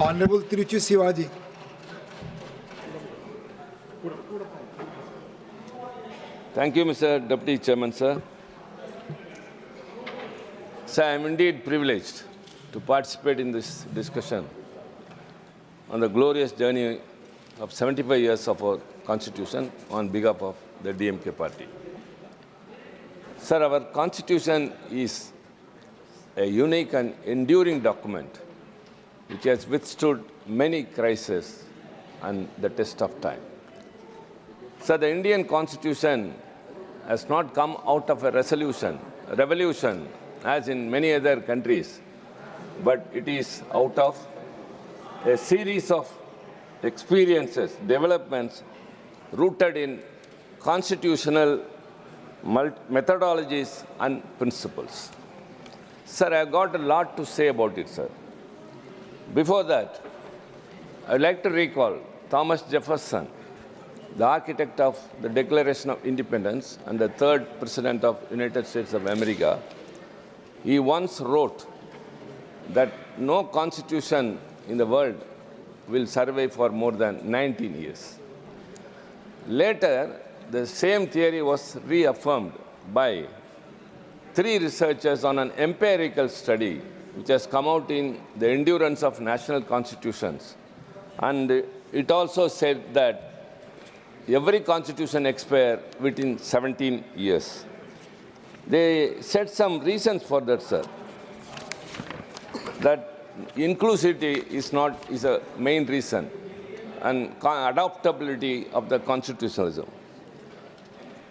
Honorable Tiruchi Siva ji. Thank you, Mr. Deputy Chairman, sir. Sir, I am indeed privileged to participate in this discussion on the glorious journey of 75 years of our Constitution on behalf of the DMK party. Sir, our Constitution is a unique and enduring document which has withstood many crises and the test of time. Sir, the Indian Constitution has not come out of a revolution, as in many other countries, but it is out of a series of experiences, developments rooted in constitutional methodologies and principles. Sir, I have got a lot to say about it, sir. Before that, I would like to recall Thomas Jefferson, the architect of the Declaration of Independence and the third President of the United States of America. He once wrote that no constitution in the world will survive for more than 19 years. Later, the same theory was reaffirmed by 3 researchers on an empirical study which has come out in the Endurance of National Constitutions. And it also said that every constitution expires within 17 years. They said some reasons for that, sir. That inclusivity is a main reason, and adaptability of the constitutionalism.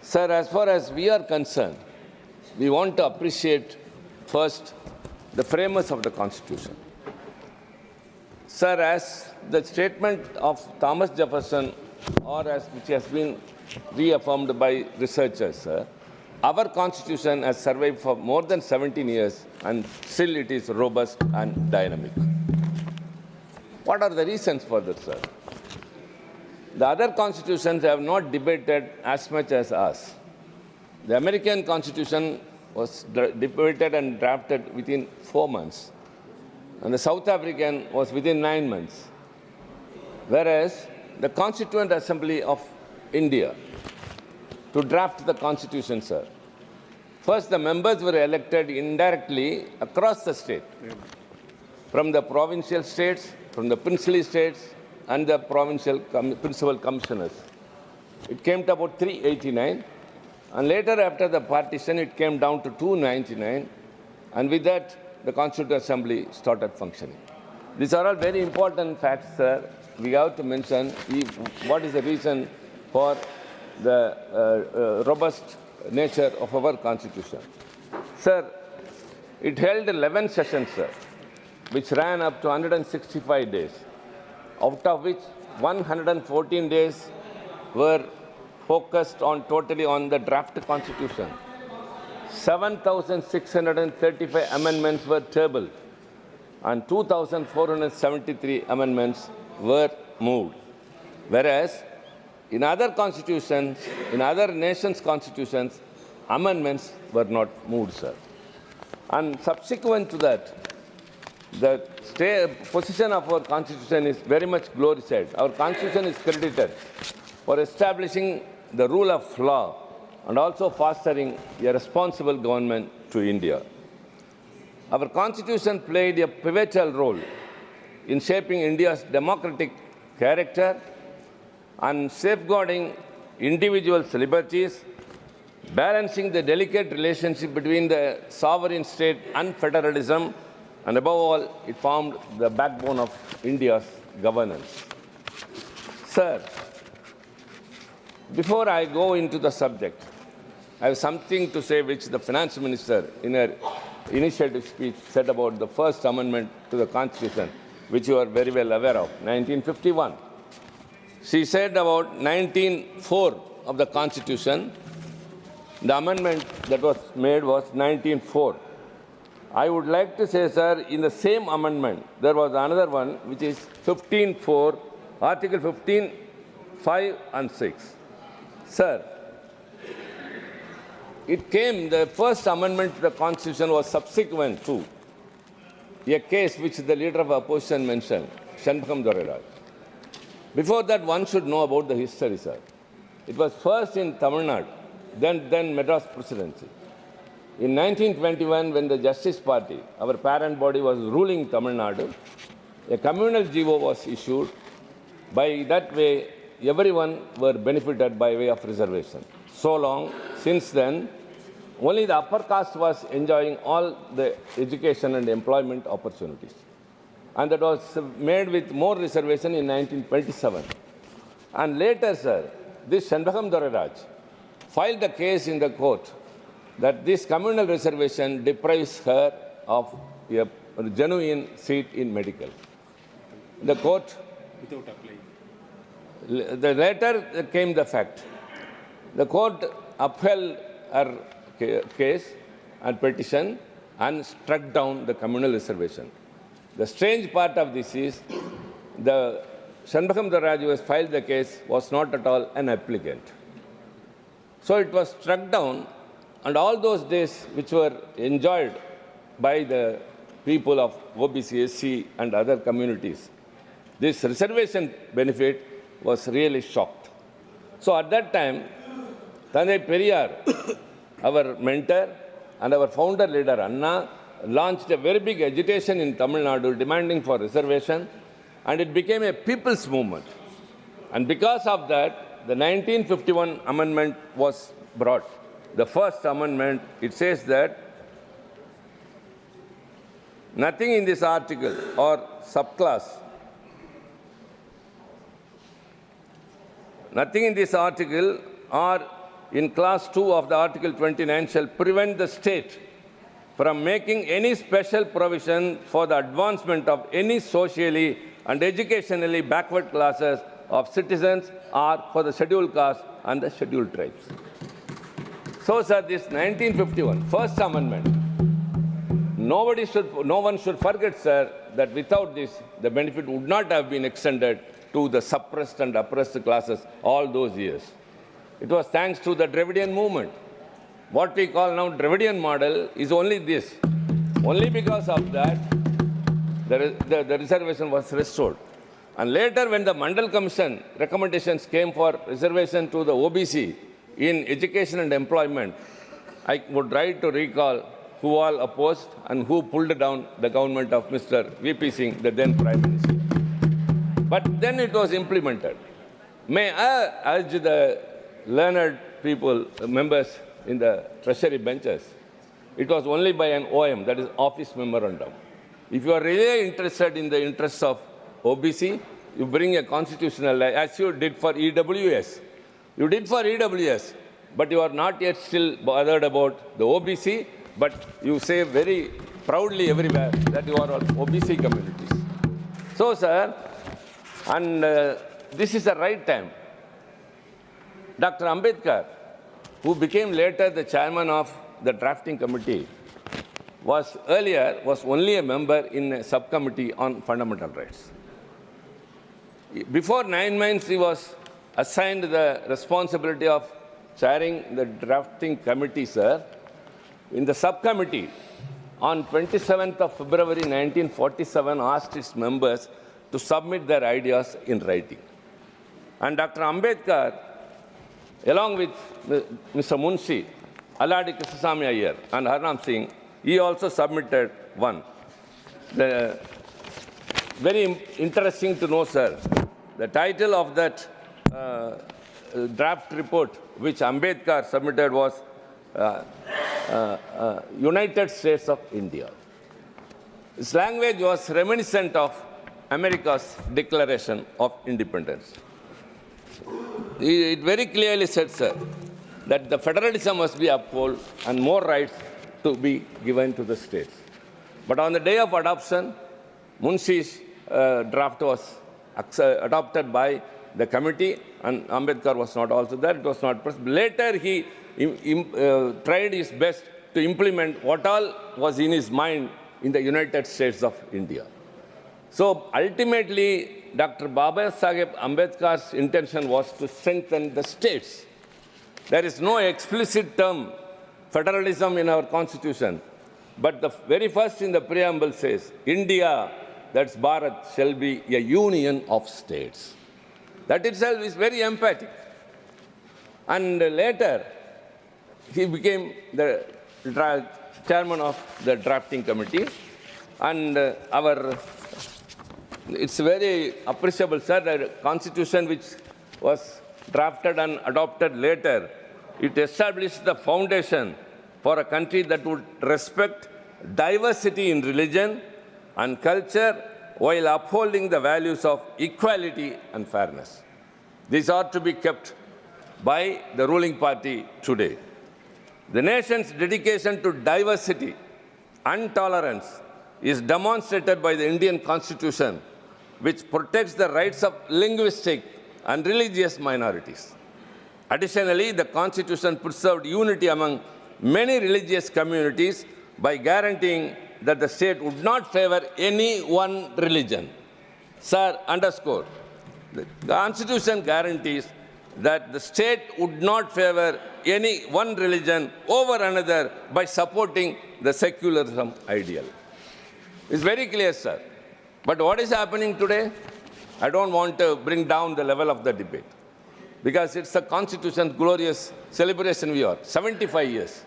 Sir, as far as we are concerned, we want to appreciate first the framers of the Constitution. Sir, as the statement of Thomas Jefferson, or as which has been reaffirmed by researchers, sir, our Constitution has survived for more than 17 years and still it is robust and dynamic. What are the reasons for that, sir? The other constitutions have not debated as much as us. The American Constitution was debated and drafted within 4 months, and the South African was within 9 months. Whereas the Constituent Assembly of India, to draft the Constitution, sir, first the members were elected indirectly across the state, from the provincial states, from the princely states, and the provincial principal commissioners. It came to about 389, and later after the partition it came down to 299, and with that the Constituent Assembly started functioning. These are all very important facts, sir. We have to mention what is the reason for the robust nature of our Constitution. Sir, it held 11 sessions, sir, which ran up to 165 days, out of which 114 days were focused totally on the draft Constitution. 7,635 amendments were tabled, and 2,473 amendments were moved. Whereas in other constitutions, in other nations' constitutions, amendments were not moved, sir. And subsequent to that, the position of our Constitution is very much glorified. Our Constitution is credited for establishing the rule of law and also fostering a responsible government to India. Our Constitution played a pivotal role in shaping India's democratic character and safeguarding individuals' liberties, balancing the delicate relationship between the sovereign state and federalism, and above all, it formed the backbone of India's governance. Sir, before I go into the subject, I have something to say which the Finance Minister in her initiative speech said about the first amendment to the Constitution, which you are very well aware of, 1951. She said about 1904 of the Constitution, the amendment that was made was 1904. I would like to say, sir, in the same amendment, there was another one, which is 15.4, Article 15, 5 and 6. Sir, the first amendment to the Constitution was subsequent to a case which the leader of opposition mentioned, Shanbhagam Doreraj. Before that, one should know about the history, sir. It was first in Tamil Nadu, then Madras Presidency. In 1921, when the Justice Party, our parent body, was ruling Tamil Nadu, a communal GO was issued. By that way, everyone were benefited by way of reservation. So long, since then, only the upper caste was enjoying all the education and employment opportunities. And that was made with more reservation in 1927. And later, sir, this Shanbhagam Doreraj filed a case in the court that this communal reservation deprives her of a genuine seat in medical. The court, without applying. Later came the fact. The court upheld her case and petition and struck down the communal reservation. The strange part of this is the Shanbhagam Doreraj who has filed the case was not at all an applicant. So it was struck down, and all those days which were enjoyed by the people of OBC, SC and other communities, this reservation benefit was really shocked. So at that time, Thanai Periyar, our mentor and our founder leader Anna, launched a very big agitation in Tamil Nadu demanding for reservation, and it became a people's movement. And because of that, the 1951 amendment was brought. The first amendment, it says that nothing in this article or subclass, nothing in this article or in class 2 of the Article 29 shall prevent the state from making any special provision for the advancement of any socially and educationally backward classes of citizens or for the scheduled caste and the scheduled tribes. So, sir, this 1951 First Amendment, no one should forget, sir, that without this, the benefit would not have been extended to the suppressed and oppressed classes all those years. It was thanks to the Dravidian movement. What we call now Dravidian model is only this. Only because of that, the reservation was restored. And later, when the Mandal Commission recommendations came for reservation to the OBC in education and employment, I would like to recall who all opposed and who pulled down the government of Mr. VP Singh, the then Prime Minister. But then it was implemented. May I urge the learned people, members in the treasury benches, it was only by an OM, that is office memorandum. If you are really interested in the interests of OBC, you bring a constitutional, as you did for EWS. You did for EWS, but you are not yet still bothered about the OBC, but you say very proudly everywhere that you are all OBC communities. So, sir, and this is the right time. Dr. Ambedkar, who became later the chairman of the drafting committee, was only a member in a subcommittee on fundamental rights. Before 9 months, he was assigned the responsibility of chairing the drafting committee, sir. In the subcommittee, on 27th of February 1947, asked its members to submit their ideas in writing. And Dr. Ambedkar, along with Mr. Munshi, Aladi Krishnasamy Iyer, and Harnam Singh, he also submitted one. Very interesting to know, sir, the title of that draft report which Ambedkar submitted was United States of India. Its language was reminiscent of America's Declaration of Independence. It very clearly said, sir, that the federalism must be upheld and more rights to be given to the states. But on the day of adoption, Munshi's draft was adopted by the committee, and Ambedkar was not also there. It was not pressed. Later, he tried his best to implement what all was in his mind in the United States of India. So ultimately, Dr. Baba Saheb Ambedkar's intention was to strengthen the states. There is no explicit term federalism in our constitution, but the very first in the preamble says, India that Bharat shall be a union of states. That itself is very emphatic. And later, he became the chairman of the drafting committee. And it's very appreciable, sir, the constitution which was drafted and adopted later, it established the foundation for a country that would respect diversity in religion and culture while upholding the values of equality and fairness. These are to be kept by the ruling party today. The nation's dedication to diversity and tolerance is demonstrated by the Indian Constitution, which protects the rights of linguistic and religious minorities. Additionally, the Constitution preserved unity among many religious communities by guaranteeing that the state would not favor any one religion. Sir, underscore, the Constitution guarantees that the state would not favor any one religion over another by supporting the secularism ideal. It's very clear, sir. But what is happening today? I don't want to bring down the level of the debate, because it's the Constitution's glorious celebration we are, 75 years.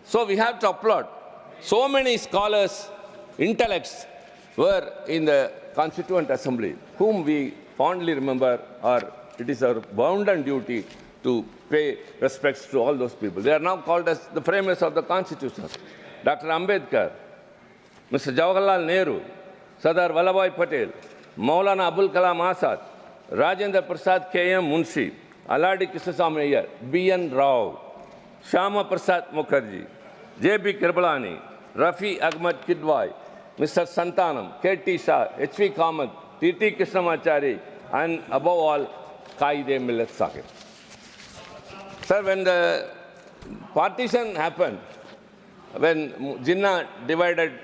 So we have to applaud. So many scholars, intellects were in the Constituent Assembly, whom we fondly remember, or it is our bounden duty to pay respects to all those people. They are now called as the framers of the Constitution. Dr. Ambedkar, Mr. Jawaharlal Nehru, Sardar Vallabhbhai Patel, Maulana Abul Kalam Azad, Rajendra Prasad K.M. Munshi, Aladi Krishnaswamy Iyer, B.N. Rao, Shyama Prasad Mukherjee, J.B. Kirbalani, Rafi Ahmad Kidwai, Mr. Santanam, K.T. Shah, H.V. Kamath, T.T. Krishnamachari, and above all, Qaide Millat Sahib. Sir, when the partition happened, when Jinnah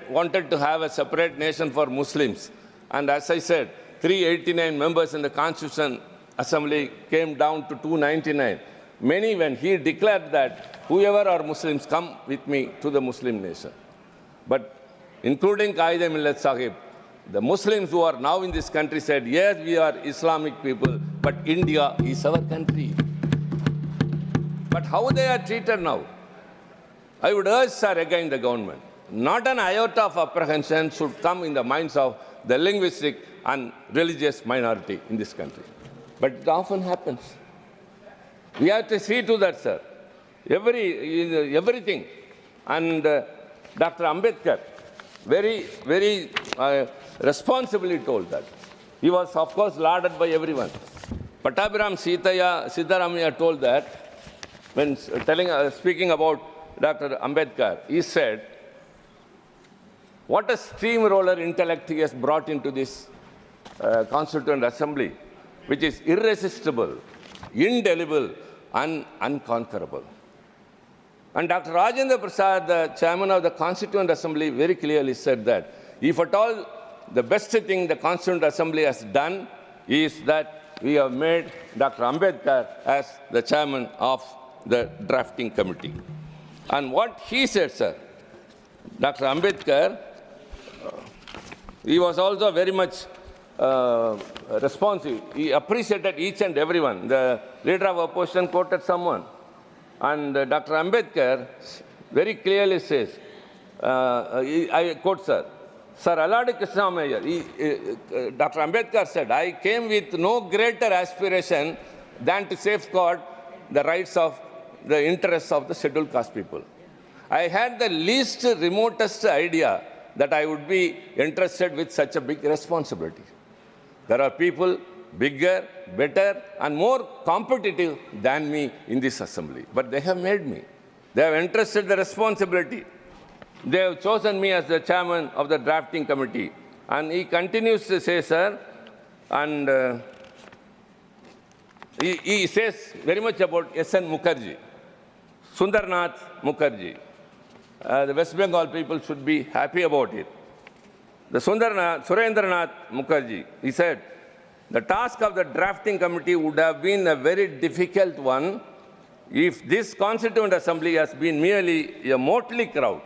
wanted to have a separate nation for Muslims, and as I said, 389 members in the Constitution Assembly came down to 299. Many, when he declared that whoever are Muslims, come with me to the Muslim nation. But including Qaide Millat Sahib, the Muslims who are now in this country said, yes, we are Islamic people, but India is our country. But how they are treated now? I would urge, sir, again the government, not an iota of apprehension should come in the minds of the linguistic and religious minority in this country. But it often happens. We have to see to that, sir. Everything. And Dr. Ambedkar very responsibly told that. He was, of course, lauded by everyone. Pattabhiram Siddharamaiah told that, when speaking about Dr. Ambedkar, he said, what a steamroller intellect he has brought into this Constituent Assembly, which is irresistible, indelible, and unconquerable. And Dr. Rajendra Prasad, the chairman of the Constituent Assembly, very clearly said that if at all the best thing the Constituent Assembly has done is that we have made Dr. Ambedkar as the chairman of the drafting committee. And what he said, sir, Dr. Ambedkar, he was also very much responsive. He appreciated each and everyone. The leader of opposition quoted someone. And Dr. Ambedkar very clearly says, I quote, sir, Sir Aladi Krishnaswamy Iyer, Dr. Ambedkar said, I came with no greater aspiration than to safeguard the rights of the interests of the scheduled caste people. I had the least remotest idea that I would be entrusted with such a big responsibility. There are people bigger, better, and more competitive than me in this assembly. But they have made me. They have entrusted the responsibility. They have chosen me as the chairman of the drafting committee. And he continues to say, sir, and he says very much about S.N. Mukherjee, Sundarnath Mukherjee. The West Bengal people should be happy about it. The Surendranath Mukherjee, he said, the task of the drafting committee would have been a very difficult one if this Constituent Assembly has been merely a motley crowd,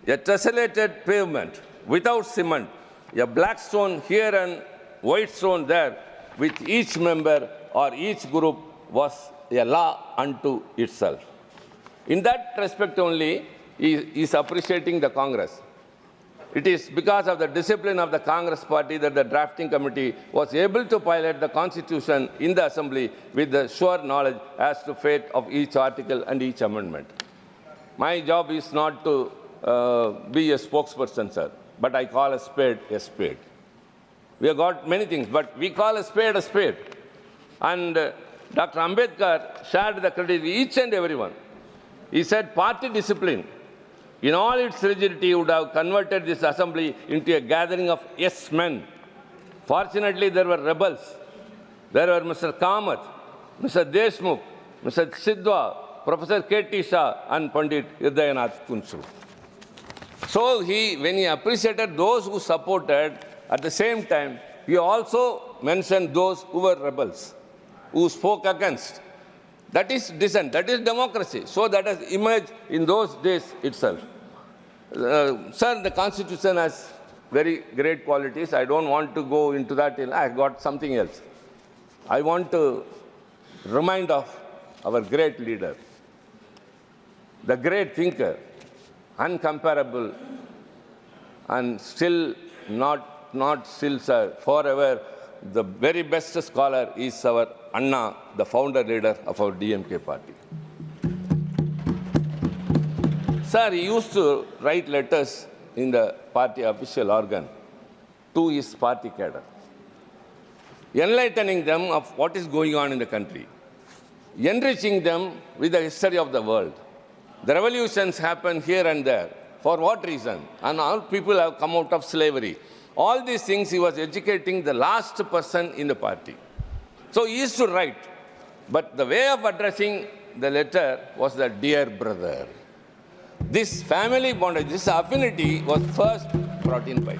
a tessellated pavement without cement, a black stone here and white stone there, with each member or each group was a law unto itself. In that respect only, he is appreciating the Congress. It is because of the discipline of the Congress party that the drafting committee was able to pilot the Constitution in the Assembly with the sure knowledge as to fate of each article and each amendment. My job is not to be a spokesperson, sir, but I call a spade a spade. We have got many things, but we call a spade a spade. And Dr. Ambedkar shared the credit with each and everyone. He said party discipline, in all its rigidity, would have converted this assembly into a gathering of yes men. Fortunately, there were rebels. There were Mr. Kamath, Mr. Deshmukh, Mr. Sidwa, Professor K.T. Shah, and Pandit Hridayanath Kunsu. So when he appreciated those who supported, at the same time, he also mentioned those who were rebels, who spoke against. That is dissent, that is democracy. So that has emerged in those days itself. Sir, the Constitution has very great qualities. I don't want to go into that. I got something else. I want to remind of our great leader, the great thinker, uncomparable, and still not still, sir, forever, the very best scholar is our Anna, the founder leader of our DMK party. Sir, he used to write letters in the party official organ to his party cadre, enlightening them of what is going on in the country, enriching them with the history of the world. The revolutions happen here and there. For what reason? And all people have come out of slavery. All these things he was educating the last person in the party. So he used to write. But the way of addressing the letter was the dear brother. This family bondage, this affinity was first brought in by.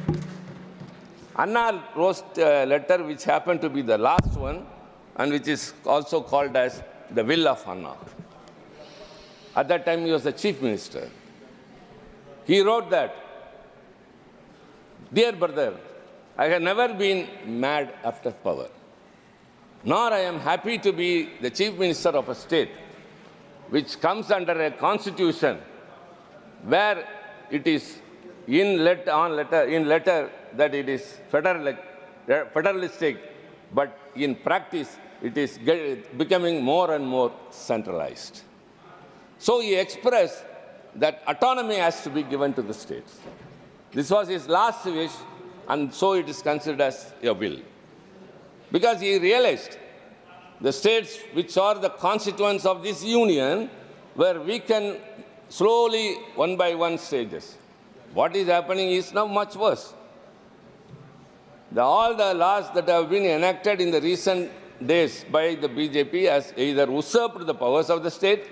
Anna wrote a letter which happened to be the last one and which is also called as the Will of Anna. At that time he was the chief minister. He wrote that, dear brother, I have never been mad after power, nor I am happy to be the chief minister of a state which comes under a constitution where it is in letter that it is federalistic, but in practice it is becoming more and more centralized. So he expressed that autonomy has to be given to the states. This was his last wish, and so it is considered as a will. Because he realized the states which are the constituents of this union were weakened slowly, one by one stages. What is happening is now much worse. All the laws that have been enacted in the recent days by the BJP has either usurped the powers of the state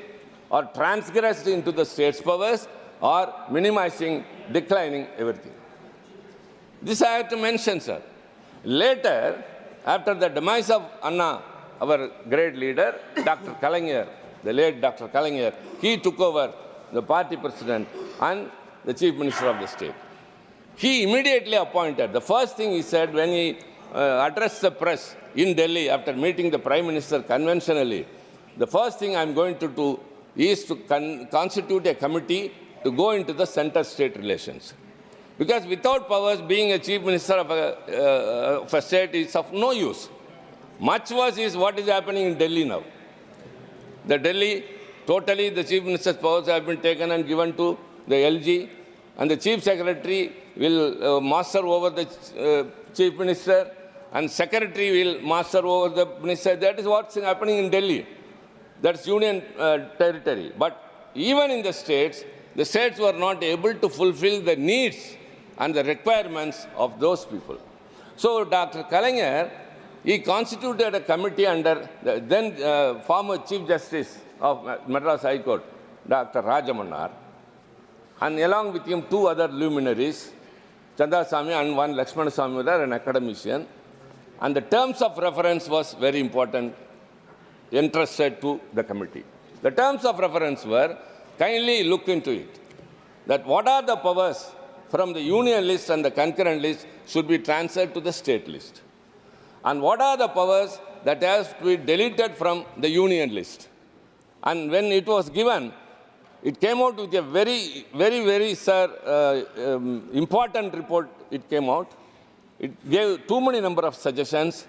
or transgressed into the state's powers or minimizing, declining everything. This I have to mention, sir. Later, after the demise of Anna, our great leader, Dr. Kalaignar, the late Dr. Kalaignar, he took over the party president and the chief minister of the state. He immediately appointed, the first thing he said when he addressed the press in Delhi after meeting the prime minister conventionally, the first thing I'm going to do is to constitute a committee to go into the center-state relations. Because without powers, being a chief minister of a state is of no use. Much worse is what is happening in Delhi now. The Delhi, totally the chief minister's powers have been taken and given to the LG, and the chief secretary will master over the chief minister, and secretary will master over the minister. That is what's happening in Delhi. That's union territory. But even in the states were not able to fulfill the needs and the requirements of those people. So Dr. Kalaignar, he constituted a committee under the then former Chief Justice of Madras High Court, Dr. Rajamannar, and along with him two other luminaries, Chandasamy and one Lakshmana Swamy, an academician. And the terms of reference was very important, entrusted to the committee. The terms of reference were, kindly look into it, that what are the powers from the union list and the concurrent list should be transferred to the state list. And what are the powers that have to be deleted from the union list? And when it was given, it came out with a very, important report. It came out. It gave too many number of suggestions,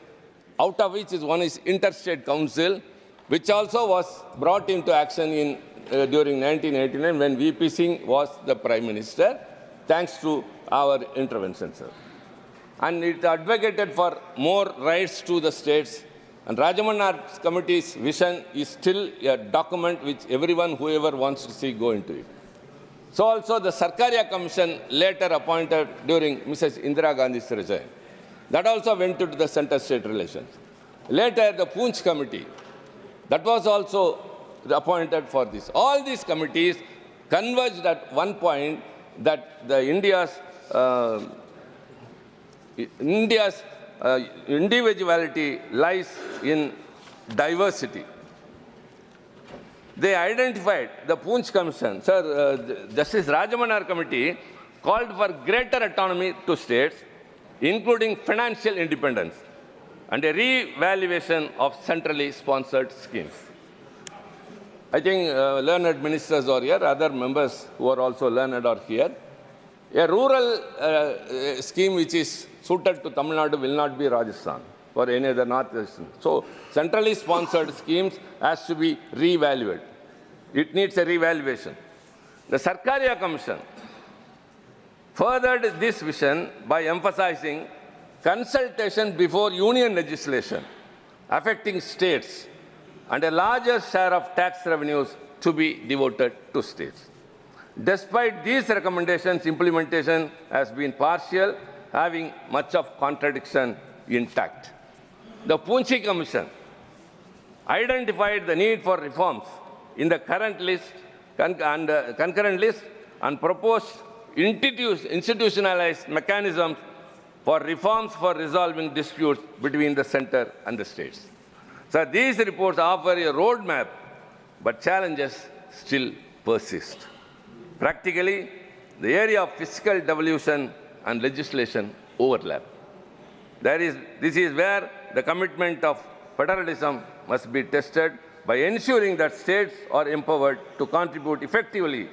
out of which one is Interstate Council, which also was brought into action during 1989 when VP Singh was the Prime Minister, thanks to our intervention, sir. And it advocated for more rights to the states. And Rajamanna's committee's vision is still a document which everyone, whoever wants to see, go into it. So also the Sarkaria Commission later appointed during Mrs. Indira Gandhi's regime. That also went to the center-state relations. Later, the Poonch Committee, that was also appointed for this. All these committees converged at one point that India's individuality lies in diversity. They identified, the Poonch Commission, sir, Justice Rajamannar Committee called for greater autonomy to states, including financial independence, and a re-evaluation of centrally sponsored schemes. I think learned ministers are here, other members who are also learned are here. A rural scheme which is suited to Tamil Nadu will not be Rajasthan or any other north-eastern. So, centrally sponsored schemes has to be re-evaluated. It needs a re-evaluation. The Sarkaria Commission furthered this vision by emphasizing consultation before union legislation affecting states and a larger share of tax revenues to be devoted to states. Despite these recommendations, implementation has been partial, having much of contradiction intact. The Poonch Commission identified the need for reforms in the current list and concurrent list and proposed institutionalized mechanisms for reforms for resolving disputes between the center and the states. So these reports offer a roadmap, but challenges still persist. Practically, the area of fiscal devolution and legislation overlap. This is where the commitment of federalism must be tested by ensuring that states are empowered to contribute effectively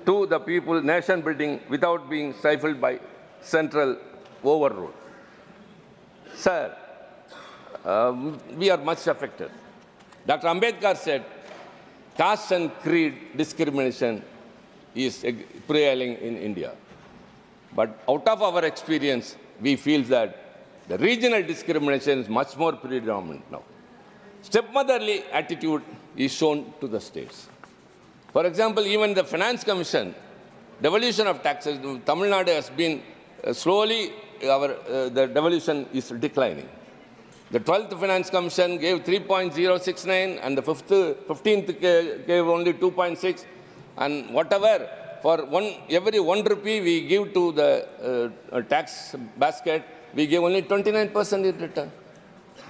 to the people nation building without being stifled by central overrule. Sir, we are much affected. Dr. Ambedkar said, caste and creed discrimination is prevailing in India. But out of our experience, we feel that the regional discrimination is much more predominant now. Stepmotherly attitude is shown to the states. For example, even the Finance Commission, devolution of taxes, Tamil Nadu has been slowly, the devolution is declining. The 12th Finance Commission gave 3.069 and the 15th gave only 2.6, and whatever, for every 1 rupee we give to the tax basket, we give only 29% in return.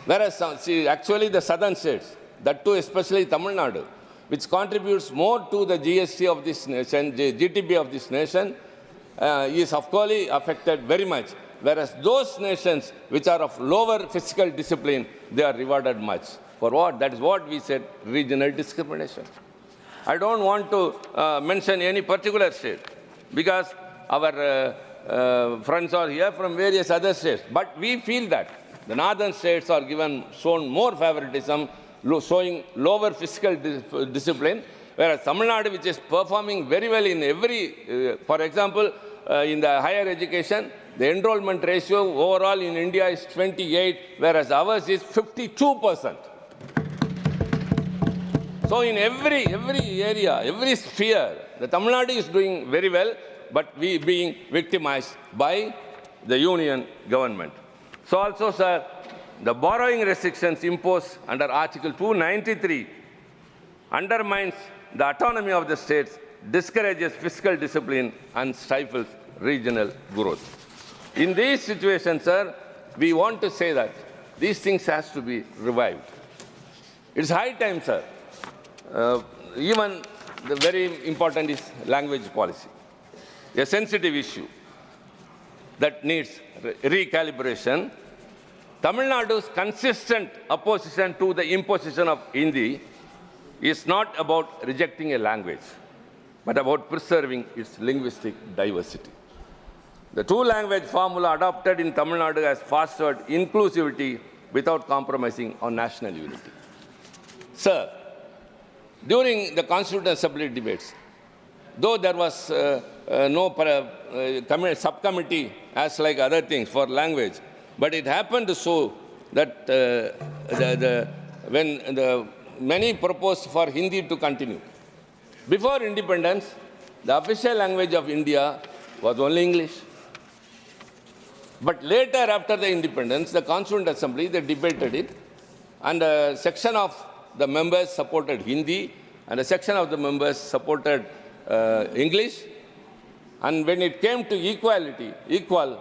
Whereas, actually the southern states, that too especially Tamil Nadu, which contributes more to the GST of this nation, GDP of this nation, is of course affected very much. Whereas those nations which are of lower fiscal discipline, they are rewarded much. For what? That is what we said, regional discrimination. I don't want to mention any particular state because our friends are here from various other states. But we feel that the northern states are shown more favoritism, showing lower fiscal discipline, whereas Tamil Nadu, which is performing very well in every, for example, in the higher education, the enrollment ratio overall in India is 28, whereas ours is 52%. So in every area, every sphere, the Tamil Nadu is doing very well, but we being victimized by the union government. So also, sir, the borrowing restrictions imposed under Article 293 undermines the autonomy of the states, discourages fiscal discipline, and stifles regional growth. In these situations, sir, we want to say that these things has to be revived. It's high time, sir. Even the very important is language policy, a sensitive issue. that needs recalibration. Tamil Nadu's consistent opposition to the imposition of Hindi is not about rejecting a language, but about preserving its linguistic diversity. The two-language formula adopted in Tamil Nadu has fostered inclusivity without compromising on national unity. Sir, during the Constituent Assembly debates, though there was no subcommittee as like other things for language, but it happened so that when many proposed for Hindi to continue. Before independence, the official language of India was only English. But later, after the independence, the Constituent Assembly, they debated it, and a section of the members supported Hindi, and a section of the members supported English. And when it came to equality, Dr.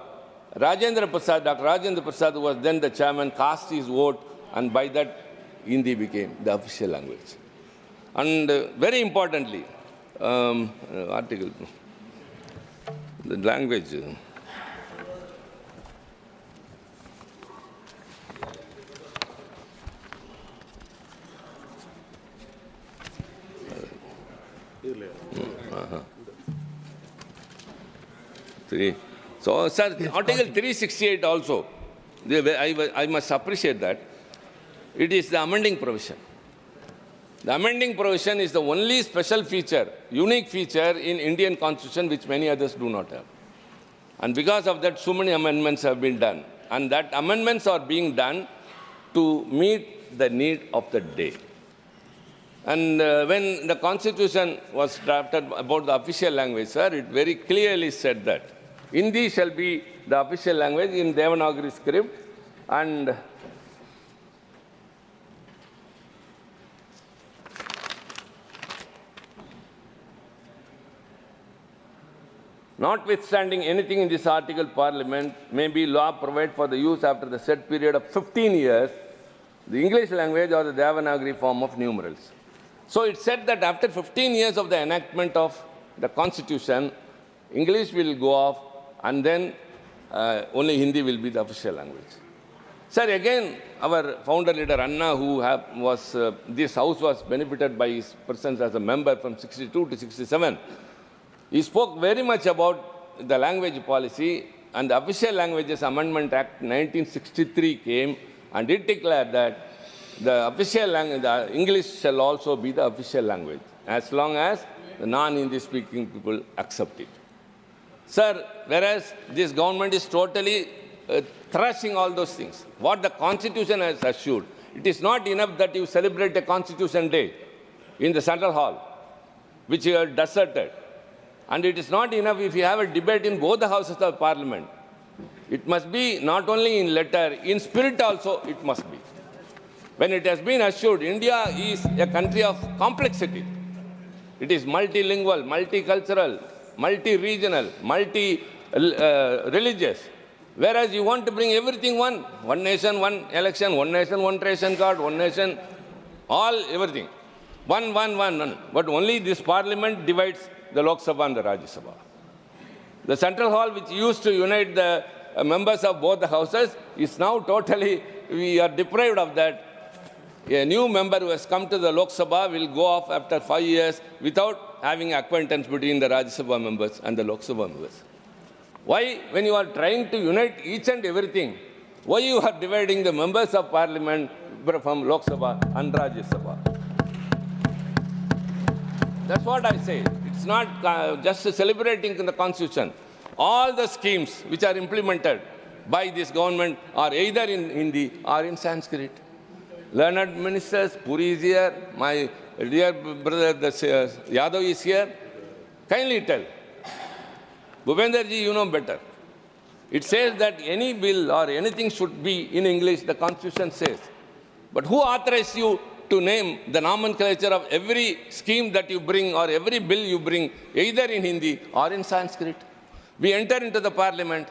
Rajendra Prasad, who was then the chairman, cast his vote, and by that, Hindi became the official language. And very importantly, article, the language. So, sir, Article 368 also, I must appreciate that. It is the amending provision. The amending provision is the only special feature, unique feature in Indian Constitution which many others do not have. And because of that, so many amendments have been done. And that amendments are being done to meet the need of the day. And when the Constitution was drafted about the official language, sir, it very clearly said that Hindi shall be the official language in Devanagari script, and notwithstanding anything in this article, Parliament may be law provide for the use after the said period of 15 years, the English language or the Devanagari form of numerals. So it said that after 15 years of the enactment of the Constitution, English will go off, and then only Hindi will be the official language. Sir, again, our founder leader Anna, this house was benefited by his presence as a member from 62 to 67. He spoke very much about the language policy, and the Official Languages Amendment Act 1963 came, and it declared that the official language, the English shall also be the official language, as long as the non-Hindi speaking people accept it. Sir, whereas this government is totally thrashing all those things. What the Constitution has assured, it is not enough that you celebrate a Constitution Day in the Central Hall, which you have deserted. And it is not enough if you have a debate in both the houses of Parliament. It must be not only in letter, in spirit also it must be. When it has been assured, India is a country of complexity. It is multilingual, multicultural, multi-regional, multi-religious. Whereas you want to bring everything one nation, one election, one nation, one ration card, one nation, everything. One. But only this Parliament divides the Lok Sabha and the Rajya Sabha. The Central Hall, which used to unite the members of both the houses, is now totally, we are deprived of that. A new member who has come to the Lok Sabha will go off after 5 years without having acquaintance between the Rajya Sabha members and the Lok Sabha members. Why, when you are trying to unite each and everything, why you are dividing the members of Parliament from Lok Sabha and Rajya Sabha? That's what I say. It's not just celebrating the Constitution. All the schemes which are implemented by this government are either in Hindi or in Sanskrit. Learned ministers, Puri is here, my dear brother Yadav is here. Kindly tell. Bhupenderji, you know better. It says that any bill or anything should be in English, the Constitution says. But who authorized you to name the nomenclature of every scheme that you bring or every bill you bring, either in Hindi or in Sanskrit? We enter into the Parliament.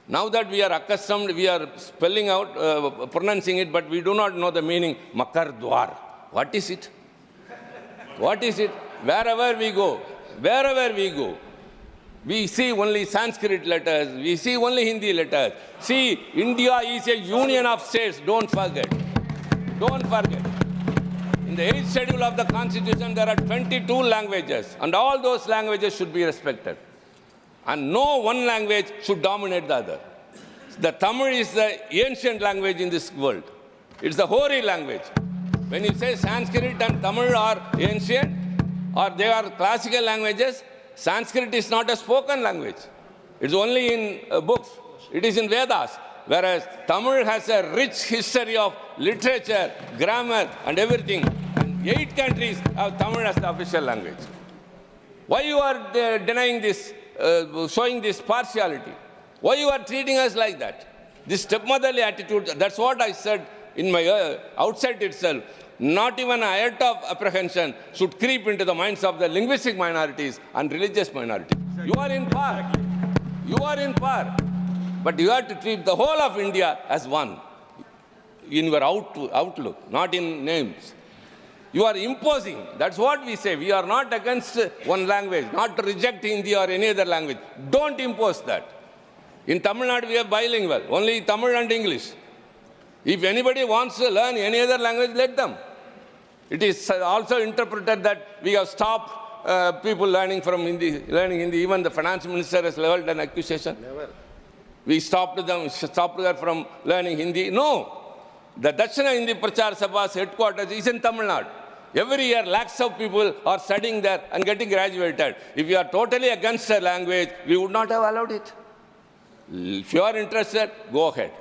Now that we are accustomed, we are spelling out, pronouncing it, but we do not know the meaning. Makar Dwar. What is it? What is it? Wherever we go, We see only Sanskrit letters. We see only Hindi letters. See, India is a union of states. Don't forget. Don't forget. In the 8th schedule of the Constitution, there are 22 languages, and all those languages should be respected. And no one language should dominate the other. The Tamil is the ancient language in this world. It's the hoary language. When you say Sanskrit and Tamil are ancient, or they are classical languages, Sanskrit is not a spoken language. It's only in books. It is in Vedas. Whereas Tamil has a rich history of literature, grammar, and everything. And 8 countries have Tamil as the official language. Why you are denying this, showing this partiality? Why you are treating us like that? This stepmotherly attitude, that's what I said in my outset itself. Not even a iota of apprehension should creep into the minds of the linguistic minorities and religious minorities. You are in power. You are in power. But you have to treat the whole of India as one in your outlook, not in names. You are imposing. That's what we say. We are not against one language, not to reject Hindi or any other language. Don't impose that. In Tamil Nadu, we are bilingual, only Tamil and English. If anybody wants to learn any other language, let them. It is also interpreted that we have stopped people learning Hindi. Even the finance minister has leveled an accusation. Never. We stopped her from learning Hindi. No. The Dakshina Hindi Prachar Sabha's headquarters is in Tamil Nadu. Every year, lakhs of people are studying there and getting graduated. If you are totally against a language, we would not have allowed it. If you are interested, go ahead.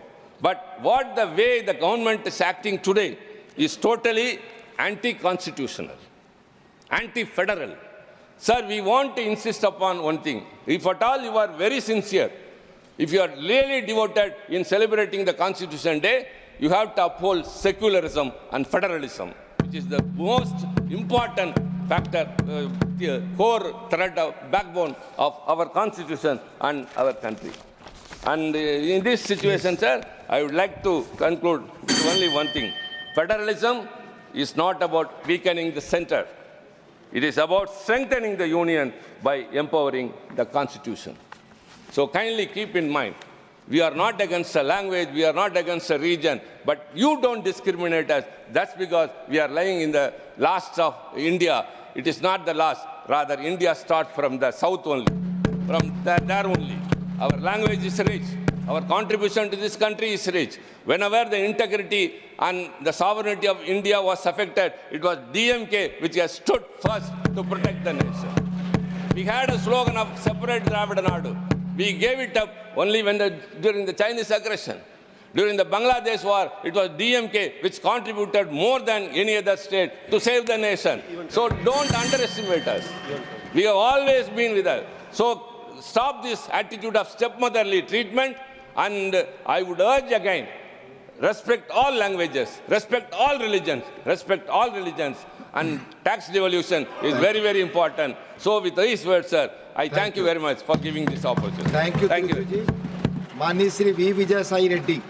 But what the way the government is acting today is totally anti-constitutional, anti-federal. Sir, we want to insist upon one thing. If at all you are very sincere, if you are really devoted in celebrating the Constitution Day, you have to uphold secularism and federalism, which is the most important factor, the core thread of backbone of our Constitution and our country. And in this situation, sir, I would like to conclude with only one thing. Federalism is not about weakening the center. It is about strengthening the union by empowering the Constitution. So kindly keep in mind, we are not against a language, we are not against a region, but you don't discriminate us. That's because we are lying in the last of India. It is not the last. Rather, India starts from the south only, from there only. Our language is rich. Our contribution to this country is rich. Whenever the integrity and the sovereignty of India was affected, it was DMK which has stood first to protect the nation. We had a slogan of separate Dravida Nadu. We gave it up only during the Chinese aggression. During the Bangladesh war, it was DMK which contributed more than any other state to save the nation. So don't underestimate us. We have always been with us. So stop this attitude of stepmotherly treatment, and I would urge again, respect all languages, respect all religions, and tax devolution is very, very important. So with these words, sir, I thank you very much for giving this opportunity. Thank you, Tiruchi. Mani Sri V. Vijay Sai Reddy.